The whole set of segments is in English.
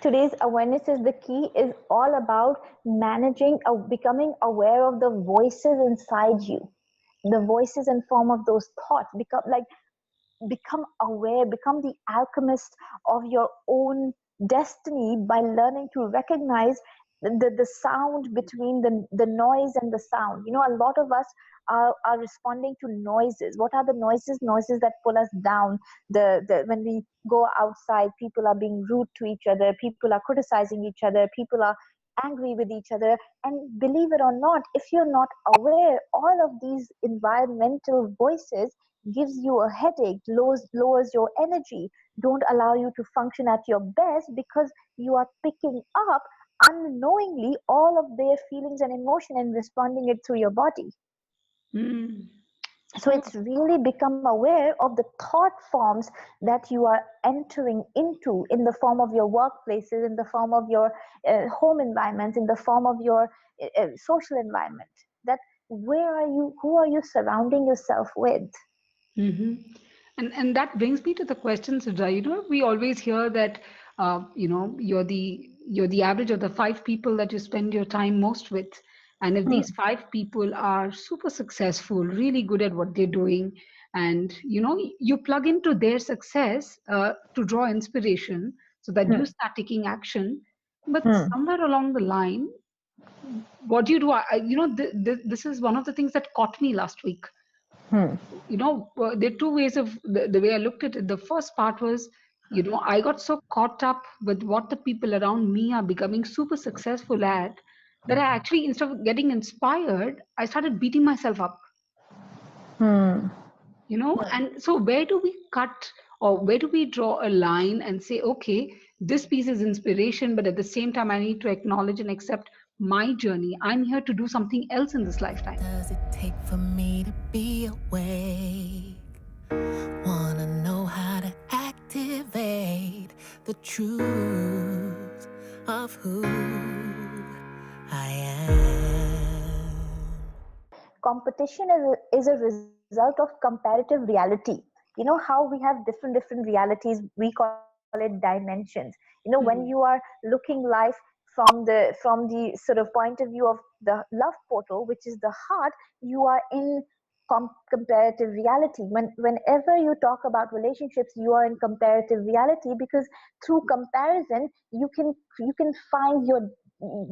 today's awareness is the key is all about managing, becoming aware of the voices inside you, the voices in form of those thoughts. Become aware, become the alchemist of your own destiny by learning to recognize the sound between the noise and the sound. A lot of us are responding to noises. What are the noises? Noises that pull us down. When we go outside, people are being rude to each other, people are criticizing each other, people are angry with each other. And believe it or not, if you're not aware, all of these environmental voices gives you a headache, lowers your energy, don't allow you to function at your best, because you are picking up unknowingly all of their feelings and emotion and responding it through your body. Mm. So it's really become aware of the thought forms that you are entering into, in the form of your workplaces, in the form of your home environments, in the form of your social environment. That where are you, who are you surrounding yourself with? Mm-hmm. And that brings me to the question, Sidra. We always hear that you're the average of the five people that you spend your time most with. And if these Hmm. five people are super successful, really good at what they're doing, and you plug into their success to draw inspiration so that you Hmm. start taking action. But Hmm. somewhere along the line, what do you do? This is one of the things that caught me last week. Hmm. There are two ways of the way I looked at it. The first part was, I got so caught up with what the people around me are becoming super successful at, that I actually, instead of getting inspired, I started beating myself up. Hmm. And so where do we cut, or where do we draw a line and say, okay, this piece is inspiration, but at the same time I need to acknowledge and accept my journey. I'm here to do something else in this lifetime. Does it take for me to be awake? Wanna know how to activate the truth of who I am. Competition is a result of comparative reality. How we have different realities, we call it dimensions. When you are Mhm. looking life from the sort of point of view of the love portal, which is the heart, you are in comparative reality. Whenever you talk about relationships, you are in comparative reality, because through comparison you can find your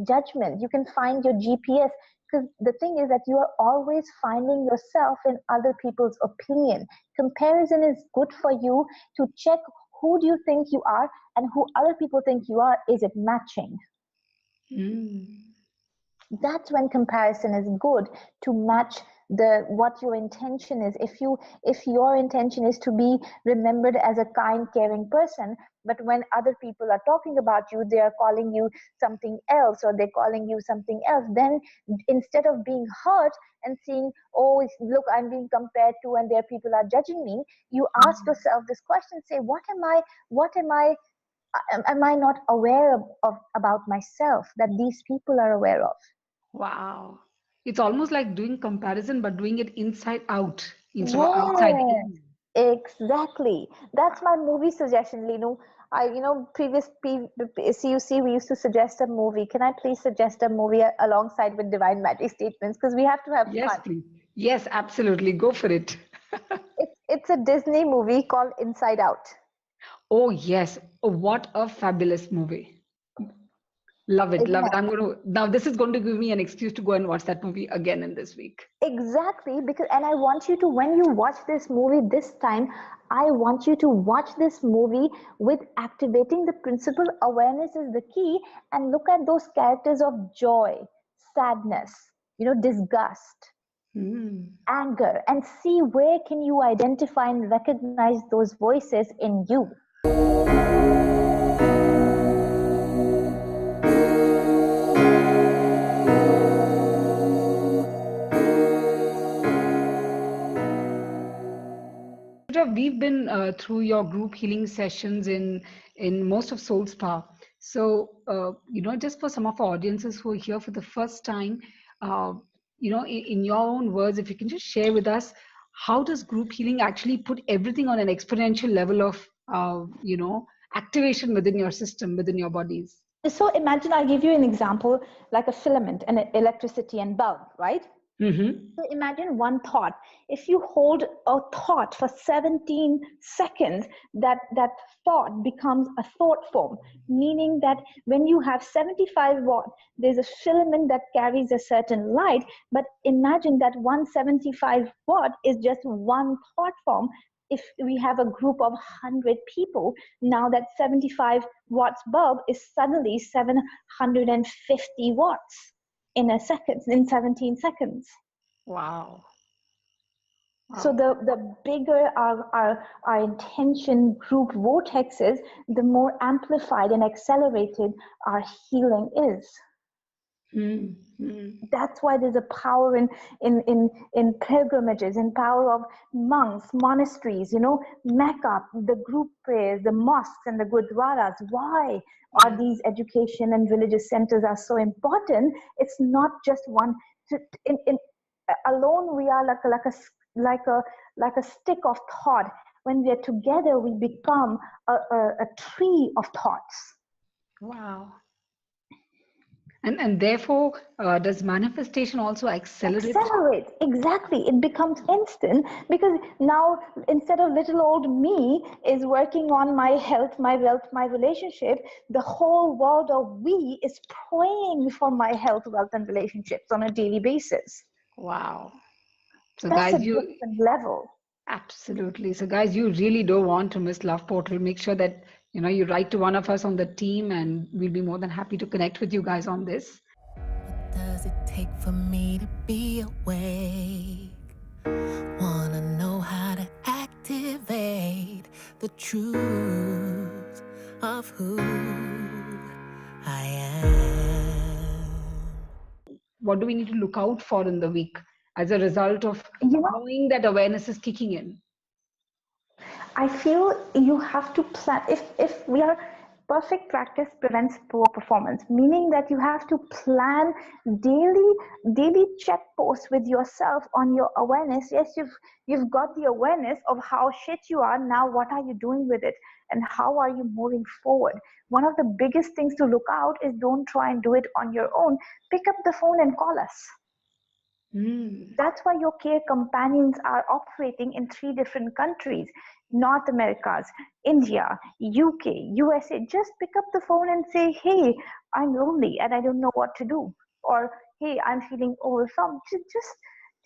judgment, you can find your GPS. Because the thing is that you are always finding yourself in other people's opinion. Comparison is good for you to check who do you think you are and who other people think you are. Is it matching? Mm. That's when comparison is good, to match the what your intention is. If your intention is to be remembered as a kind, caring person, but when other people are talking about you, they are calling you something else, or they're calling you something else, then instead of being hurt and seeing, oh, look, I'm being compared to and there people are judging me, you ask yourself this question, say, what am I not aware of about myself that these people are aware of? Wow. It's almost like doing comparison, but doing it inside out instead of outside Yes, in. exactly. That's my movie suggestion, Linu. Previous CUC, we used to suggest a movie. Can I please suggest a movie alongside with Divine Magic Statements? Because we have to have Yes, fun. please. Yes, absolutely. Go for it. It's a Disney movie called Inside Out. Oh, yes. Oh, what a fabulous movie. Love it. Isn't Love it. it? Now this is going to give me an excuse to go and watch that movie again in this week. Exactly, because and I want you to, when you watch this movie this time, I want you to watch this movie with activating the principle awareness is the key, and look at those characters of joy, sadness, disgust, Hmm. anger, and see where can you identify and recognize those voices in you. Sidra, we've been through your group healing sessions in most of Soul Spa. So, just for some of our audiences who are here for the first time, uh, in your own words, if you can just share with us, how does group healing actually put everything on an exponential level of, activation within your system, within your bodies. So imagine, I'll give you an example, like a filament and electricity and bulb, right? Mm-hmm. So imagine one thought. If you hold a thought for 17 seconds, that thought becomes a thought form, meaning that when you have 75 watt, there's a filament that carries a certain light, but imagine that 175 watt is just one thought form. If we have a group of 100 people, now that 75 watts bulb is suddenly 750 watts in a second, in 17 seconds. Wow. So the bigger our intention group vortex is, the more amplified and accelerated our healing is. Mm-hmm. That's why there's a power in pilgrimages, in power of monks, monasteries, Mecca, the group prayers, the mosques and the gurdwaras. Why are these education and religious centers are so important? It's not just one. In alone we are like a stick of thought. When we are together, we become a tree of thoughts. Wow. And therefore, does manifestation also accelerate? Exactly. It becomes instant, because now, instead of little old me is working on my health, my wealth, my relationship, the whole world of we is praying for my health, wealth, and relationships on a daily basis. Wow. So That's a guys, different level. absolutely. So guys, you really don't want to miss Love Portal. Make sure that you write to one of us on the team, and we'll be more than happy to connect with you guys on this. What does it take for me to be awake? Wanna know how to activate the truth of who I am. What do we need to look out for in the week as a result of knowing that awareness is kicking in? I feel you have to plan. If we are perfect practice prevents poor performance, meaning that you have to plan daily check posts with yourself on your awareness. Yes, you've got the awareness of how shit you are. Now what are you doing with it, and how are you moving forward? One of the biggest things to look out is, don't try and do it on your own. Pick up the phone and call us. That's why your care companions are operating in 3 different countries: North Americas, India, UK, USA. Just pick up the phone and say, hey, I'm lonely and I don't know what to do. Or, hey, I'm feeling overwhelmed.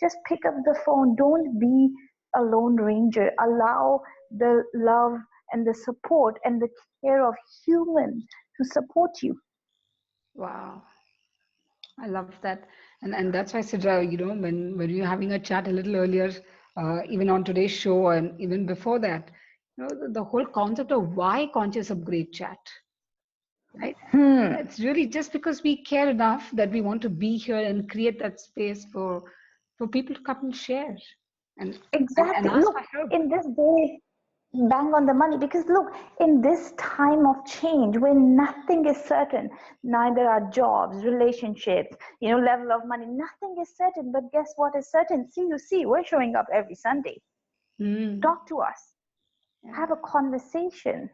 Just pick up the phone. Don't be a lone ranger. Allow the love and the support and the care of humans to support you. Wow. I love that. And that's why, Sidra, when we were having a chat a little earlier, even on today's show and even before that, the whole concept of why conscious upgrade chat, right? It's really just because we care enough that we want to be here and create that space for people to come and share and Exactly. ask Look, for help. in this day, bang on the money, because look, in this time of change when nothing is certain, neither are jobs, relationships, level of money, nothing is certain. But guess what is certain? See, we're showing up every Sunday. Talk to us. Have a conversation.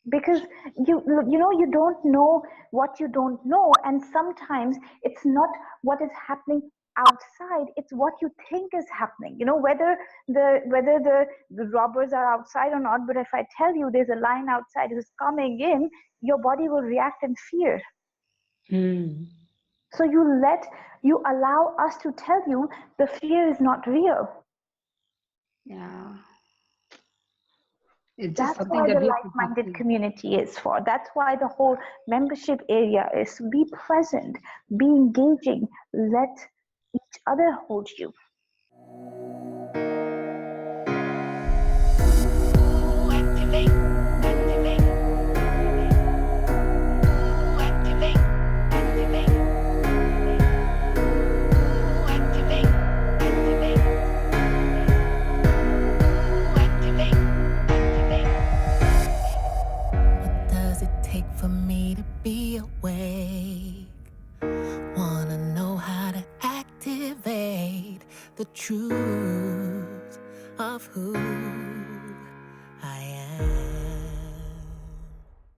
Because you don't know what you don't know, and sometimes it's not what is happening outside, it's what you think is happening, whether the robbers are outside or not. But if I tell you there's a lion outside who's coming in, your body will react in fear. So you allow us to tell you the fear is not real. It's just That's something why that the we like-minded community is for. That's why the whole membership area is. Be present, be engaging, let each other hold you. For me to be awake, wanna know how to activate the truth of who